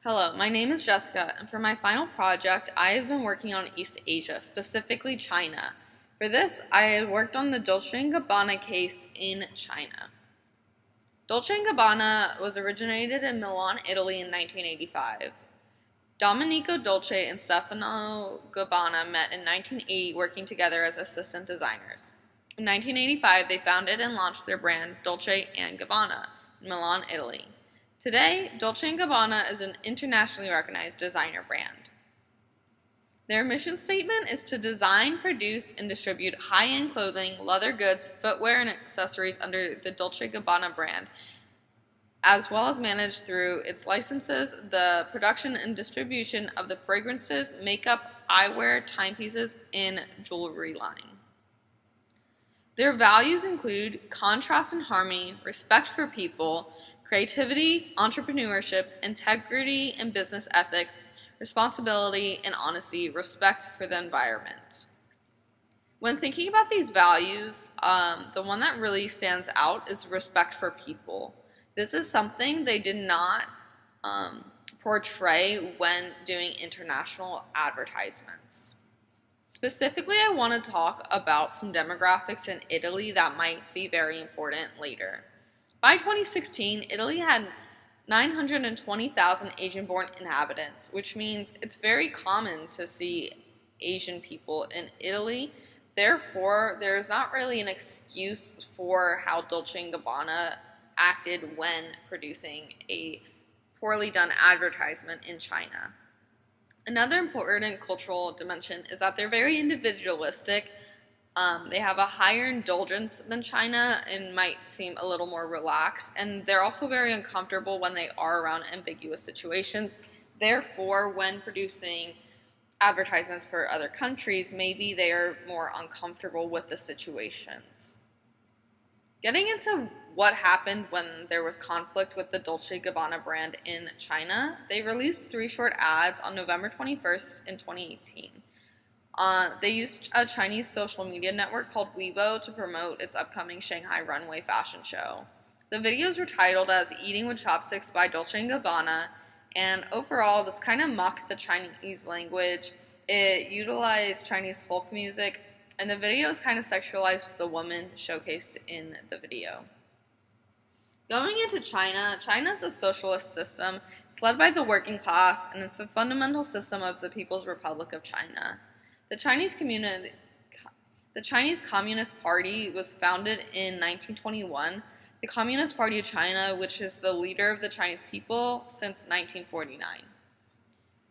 Hello, my name is Jessica, and for my final project, I have been working on East Asia, specifically China. For this, I worked on the Dolce Gabbana case in China. Dolce Gabbana was originated in Milan, Italy in 1985. Domenico Dolce and Stefano Gabbana met in 1980 working together as assistant designers. In 1985, they founded and launched their brand Dolce & Gabbana in Milan, Italy. Today, Dolce & Gabbana is an internationally recognized designer brand. Their mission statement is to design, produce, and distribute high-end clothing, leather goods, footwear, and accessories under the Dolce & Gabbana brand, as well as manage through its licenses the production and distribution of the fragrances, makeup, eyewear, timepieces, and jewelry line. Their values include contrast and harmony, respect for people, creativity, entrepreneurship, integrity and business ethics, responsibility and honesty, respect for the environment. When thinking about these values, the one that really stands out is respect for people. This is something they did not portray when doing international advertisements. Specifically, I want to talk about some demographics in Italy that might be very important later. By 2016, Italy had 920,000 Asian-born inhabitants, which means it's very common to see Asian people in Italy. Therefore, there's not really an excuse for how Dolce & Gabbana acted when producing a poorly done advertisement in China. Another important cultural dimension is that they're very individualistic. They have a higher indulgence than China and might seem a little more relaxed, and they're also very uncomfortable when they are around ambiguous situations. Therefore, when producing advertisements for other countries, maybe they are more uncomfortable with the situations. Getting into what happened when there was conflict with the Dolce Gabbana brand in China, they released 3 short ads on November 21st in 2018. They used a Chinese social media network called Weibo to promote its upcoming Shanghai runway fashion show. The videos were titled as Eating with Chopsticks by Dolce & Gabbana, and overall this kind of mocked the Chinese language. It utilized Chinese folk music, and the videos kind of sexualized the woman showcased in the video. Going into China, China is a socialist system. It's led by the working class, and it's a fundamental system of the People's Republic of China. The Chinese Communist Party was founded in 1921. The Communist Party of China, which is the leader of the Chinese people since 1949.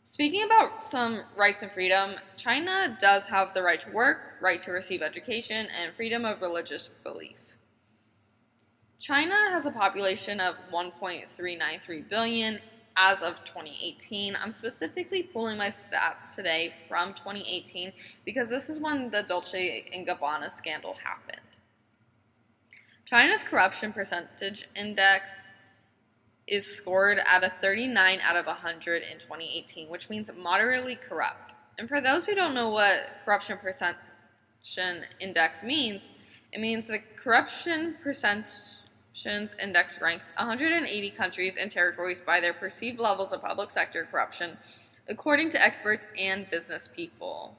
Speaking about some rights and freedom, China does have the right to work, right to receive education, and freedom of religious belief. China has a population of 1.393 billion as of 2018. I'm specifically pulling my stats today from 2018 because this is when the Dolce & Gabbana scandal happened. China's corruption percentage index is scored at a 39 out of 100 in 2018, which means moderately corrupt. And for those who don't know what corruption perception index means, it means the corruption perceptions index ranks 180 countries and territories by their perceived levels of public sector corruption, according to experts and business people.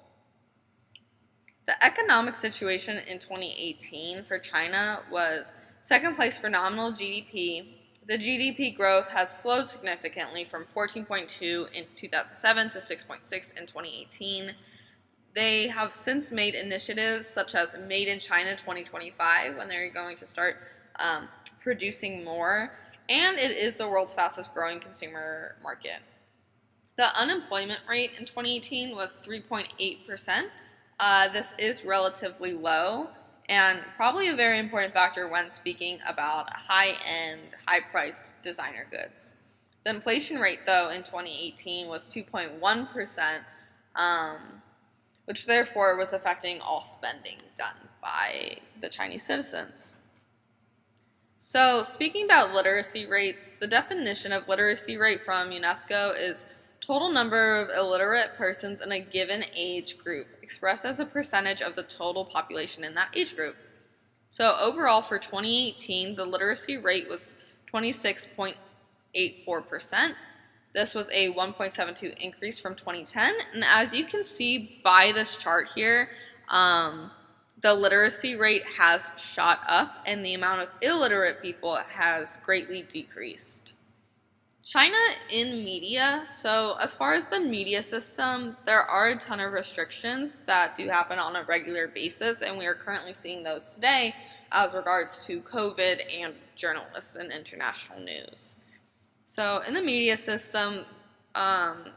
The economic situation in 2018 for China was second place for nominal GDP. The GDP growth has slowed significantly from 14.2 in 2007 to 6.6 in 2018. They have since made initiatives such as Made in China 2025, when they're going to start producing more, and it is the world's fastest growing consumer market. The unemployment rate in 2018 was 3.8%. This is relatively low and probably a very important factor when speaking about high-end, high-priced designer goods. The inflation rate, though, in 2018 was 2.1%, which therefore was affecting all spending done by the Chinese citizens. So, speaking about literacy rates, the definition of literacy rate from UNESCO is total number of illiterate persons in a given age group, expressed as a percentage of the total population in that age group. So overall for 2018, the literacy rate was 26.84%, This was a 1.72 increase from 2010. And as you can see by this chart here, the literacy rate has shot up and the amount of illiterate people has greatly decreased. China in media. So as far as the media system, there are a ton of restrictions that do happen on a regular basis, and we are currently seeing those today as regards to COVID and journalists and international news. So in the media system,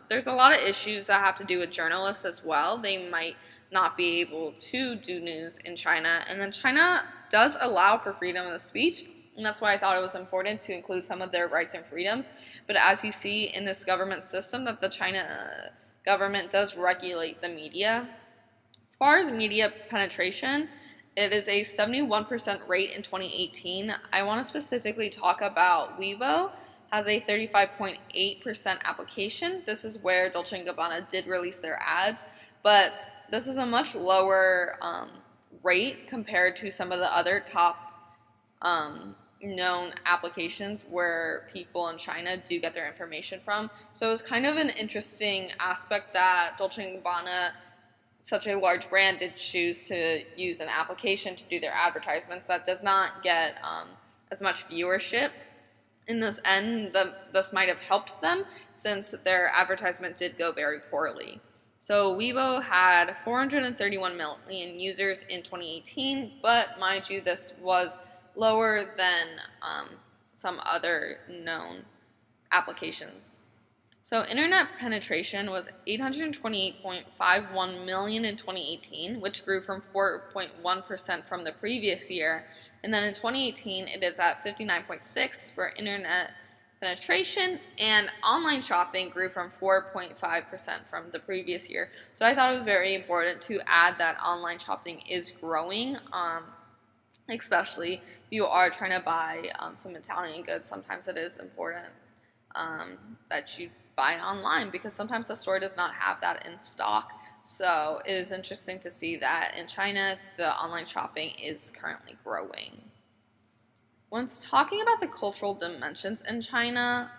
there's a lot of issues that have to do with journalists as well. They might not be able to do news in China, and then China does allow for freedom of speech, and that's why I thought it was important to include some of their rights and freedoms. But as you see in this government system, that the China government does regulate the media. As far as media penetration, it is a 71% rate in 2018. I want to specifically talk about Weibo. Has a 35.8% application. This is where Dolce Gabbana did release their ads, but this is a much lower rate compared to some of the other top known applications where people in China do get their information from. So it was kind of an interesting aspect that Dolce & Gabbana, such a large brand, did choose to use an application to do their advertisements that does not get as much viewership. In this end, this might have helped them since their advertisement did go very poorly. So Weibo had 431 million users in 2018, but mind you, this was lower than some other known applications. So internet penetration was 828.51 million in 2018, which grew from 4.1% from the previous year. And then in 2018, it is at 59.6 for internet penetration, and online shopping grew from 4.5% from the previous year. So I thought it was very important to add that online shopping is growing, especially if you are trying to buy some Italian goods. Sometimes it is important that you buy online because sometimes the store does not have that in stock. So it is interesting to see that in China, the online shopping is currently growing. Once talking about the cultural dimensions in China,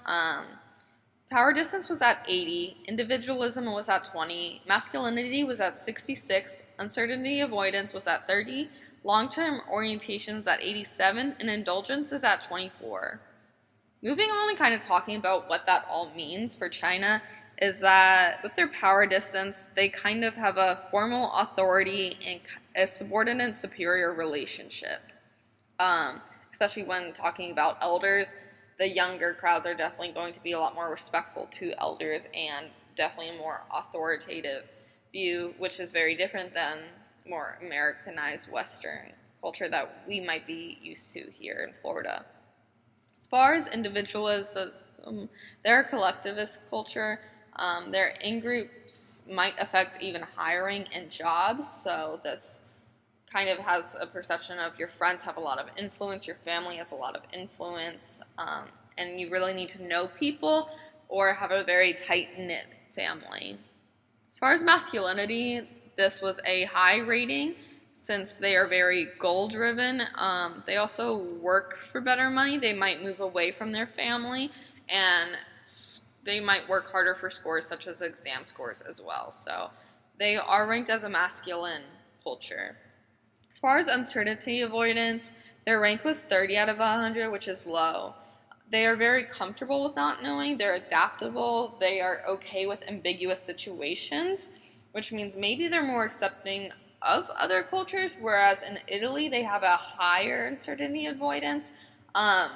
power distance was at 80, individualism was at 20, masculinity was at 66, uncertainty avoidance was at 30, long-term orientation is at 87, and indulgence is at 24. Moving on and kind of talking about what that all means for China is that with their power distance, they kind of have a formal authority and a subordinate superior relationship. Especially when talking about elders, the younger crowds are definitely going to be a lot more respectful to elders and definitely a more authoritative view, which is very different than more Americanized Western culture that we might be used to here in Florida. As far as individualism, they're a collectivist culture. Their in-groups might affect even hiring and jobs, so this kind of has a perception of your friends have a lot of influence, your family has a lot of influence, and you really need to know people or have a very tight-knit family. As far as masculinity, this was a high rating since they are very goal-driven. They also work for better money. They might move away from their family, and they might work harder for scores such as exam scores as well. So they are ranked as a masculine culture. As far as uncertainty avoidance, their rank was 30 out of 100, which is low. They are very comfortable with not knowing. They're adaptable. They are okay with ambiguous situations, which means maybe they're more accepting of other cultures, whereas in Italy, they have a higher uncertainty avoidance.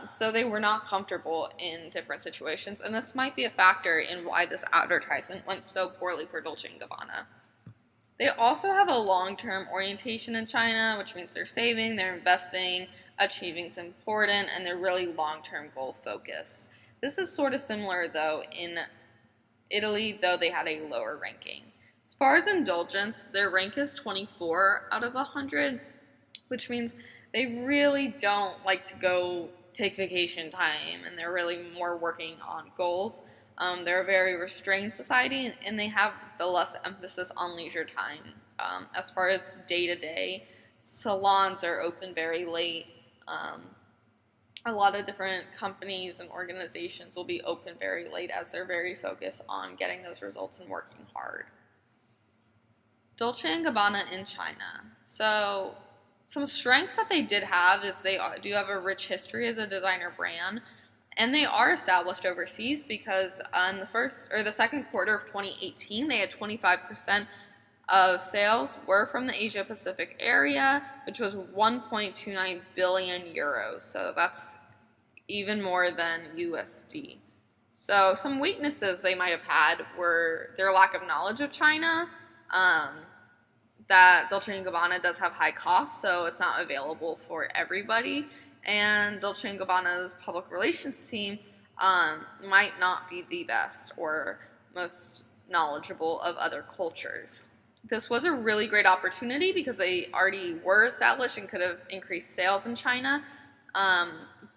So they were not comfortable in different situations, and this might be a factor in why this advertisement went so poorly for Dolce & Gabbana. They also have a long-term orientation in China, which means they're saving, they're investing, achieving is important, and they're really long-term goal-focused. This is sort of similar, though, in Italy, though they had a lower ranking. As far as indulgence, their rank is 24 out of 100, which means they really don't like to go take vacation time, and they're really more working on goals. They're a very restrained society, and they have the less emphasis on leisure time. As far as day-to-day, salons are open very late. a lot of different companies and organizations will be open very late as they're very focused on getting those results and working hard. Dolce & Gabbana in China. So some strengths that they did have is they do have a rich history as a designer brand, and they are established overseas because in the second quarter of 2018, they had 25% of sales were from the Asia Pacific area, which was 1.29 billion euros. So that's even more than USD. So some weaknesses they might have had were their lack of knowledge of China, that Dolce & Gabbana does have high costs, so it's not available for everybody, and Dolce & Gabbana's public relations team might not be the best or most knowledgeable of other cultures. This was a really great opportunity because they already were established and could have increased sales in China.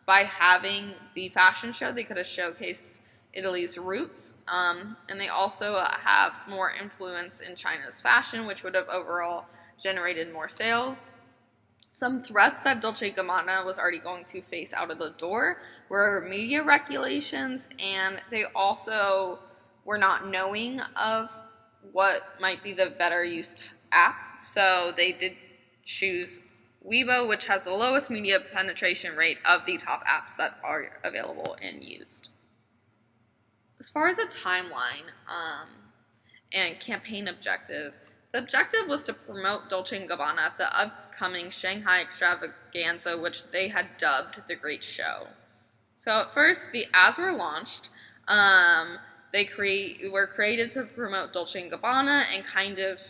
By having the fashion show, they could have showcased Italy's roots, and they also have more influence in China's fashion, which would have overall generated more sales. Some threats that Dolce Gabbana was already going to face out of the door were media regulations, and they also were not knowing of what might be the better used app, so they did choose Weibo, which has the lowest media penetration rate of the top apps that are available and used. As far as a timeline and campaign objective, the objective was to promote Dolce & Gabbana at the upcoming Shanghai extravaganza, which they had dubbed the Great Show. So at first, the ads were launched. They were created to promote Dolce & Gabbana and kind of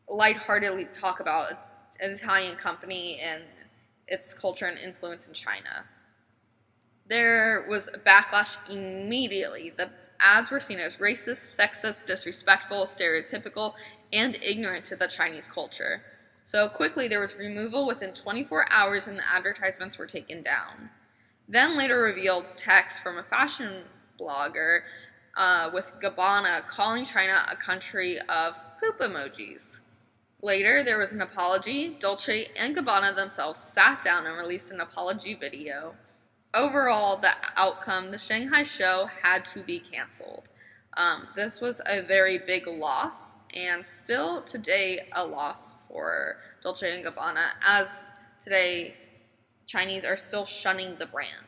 lightheartedly talk about an Italian company and its culture and influence in China. There was a backlash immediately. The ads were seen as racist, sexist, disrespectful, stereotypical, and ignorant to the Chinese culture. So quickly there was removal within 24 hours and the advertisements were taken down. Then later revealed text from a fashion blogger with Gabbana calling China a country of poop emojis. Later, there was an apology. Dolce and Gabbana themselves sat down and released an apology video. Overall, the outcome, the Shanghai show, had to be canceled. This was a very big loss, and still today a loss for Dolce & Gabbana, as today Chinese are still shunning the brand.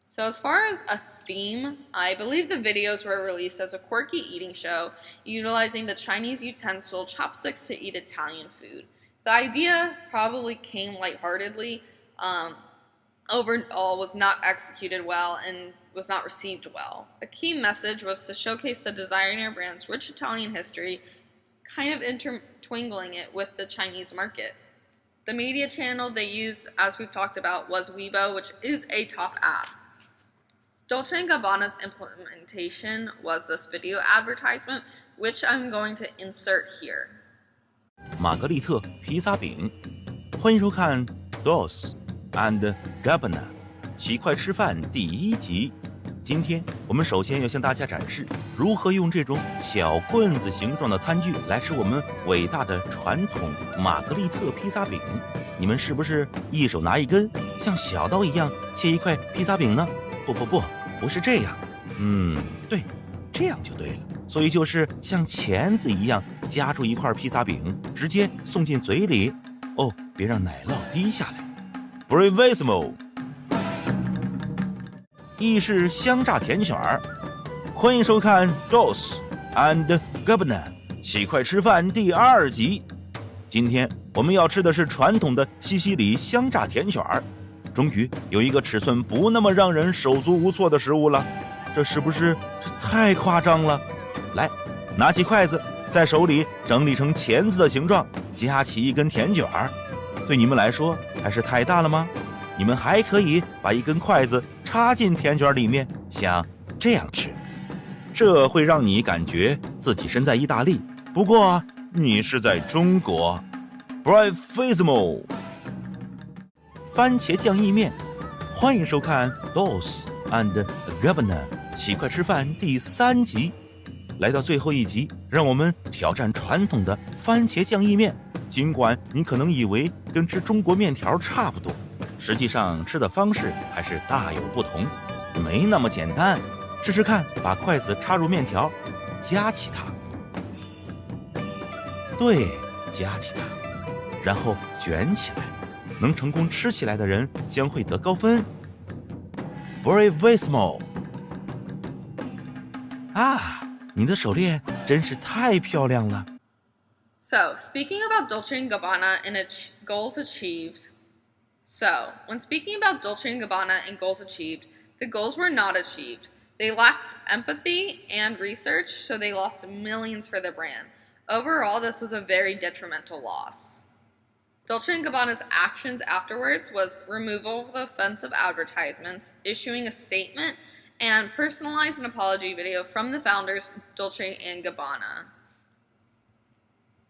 So as far as a theme, I believe the videos were released as a quirky eating show, utilizing the Chinese utensil chopsticks to eat Italian food. The idea probably came lightheartedly, overall was not executed well and was not received well. A key message was to showcase the designer brand's rich Italian history, kind of intertwingling it with the Chinese market. The media channel they used, as we've talked about, was Weibo, which is a top app. Dolce & Gabbana's implementation was this video advertisement, which I'm going to insert here. 玛格丽特披萨饼，欢迎收看 Dolce and Gabbana 起快吃饭第1集。今天我们首先要向大家展示如何用这种小棍子形状的餐具来吃我们伟大的传统玛格丽特披萨饼。你们是不是一手拿一根，像小刀一样切一块披萨饼呢？不是这样。对，这样就对了。所以就是像钳子一样夹住一块披萨饼，直接送进嘴里。哦，别让奶酪滴下来。Bravissimo！ 意式香炸甜卷儿，欢迎收看 Dolce and Gabbana 起快吃饭第2集。今天我们要吃的是传统的西西里香炸甜卷儿。终于有一个尺寸不那么让人手足无措的食物了，这是不是太夸张了？来，拿起筷子，在手里整理成钳子的形状，夹起一根甜卷儿。对你们来说还是太大了吗？你们还可以把一根筷子插进甜卷里面，像这样吃，这会让你感觉自己身在意大利，不过你是在中国。Bravissimo！ 番茄酱意面，欢迎收看 Dolce and Gabbana 起快吃饭第3集。来到最后1集，让我们挑战传统的番茄酱意面。尽管你可能以为跟吃中国面条差不多，实际上吃的方式还是大有不同，没那么简单。试试看，把筷子插入面条，夹起它。对，夹起它，然后卷起来。能成功吃起来的人将会得高分。Bravissimo！ 啊，你的手链真是太漂亮了。So, speaking about Dolce & Gabbana and its goals achieved. So, when speaking about Dolce & Gabbana and goals achieved, the goals were not achieved. They lacked empathy and research, so they lost millions for the brand. Overall, this was a very detrimental loss. Dolce & Gabbana's actions afterwards was removal of offensive advertisements, issuing a statement, and personalized an apology video from the founders, Dolce & Gabbana.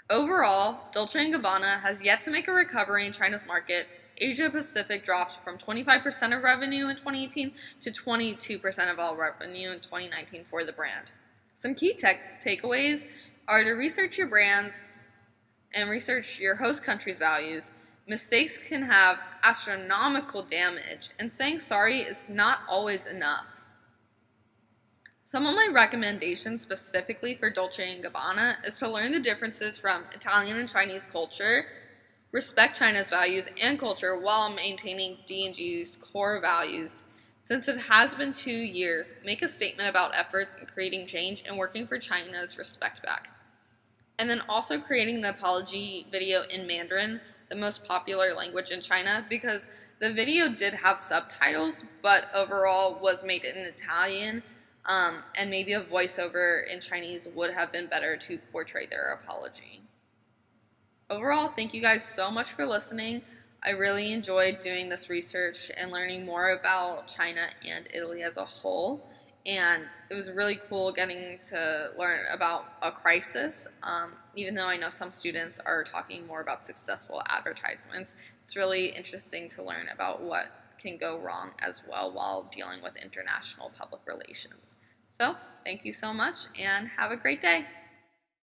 Overall, Dolce & Gabbana has yet to make a recovery in China's market. Asia Pacific dropped from 25% of revenue in 2018 to 22% of all revenue in 2019 for the brand. Some key takeaways are to research your brands and research your host country's values. Mistakes can have astronomical damage, and saying sorry is not always enough. Some of my recommendations specifically for Dolce & Gabbana is to learn the differences from Italian and Chinese culture, respect China's values and culture while maintaining D&G's core values. Since it has been 2 years, make a statement about efforts in creating change and working for China's respect back. And then also creating the apology video in Mandarin, the most popular language in China, because the video did have subtitles, but overall was made in Italian, and maybe a voiceover in Chinese would have been better to portray their apology. Overall, thank you guys so much for listening. I really enjoyed doing this research and learning more about China and Italy as a whole. And it was really cool getting to learn about a crisis, even though I know some students are talking more about successful advertisements. It's really interesting to learn about what can go wrong as well while dealing with international public relations. So, thank you so much and have a great day.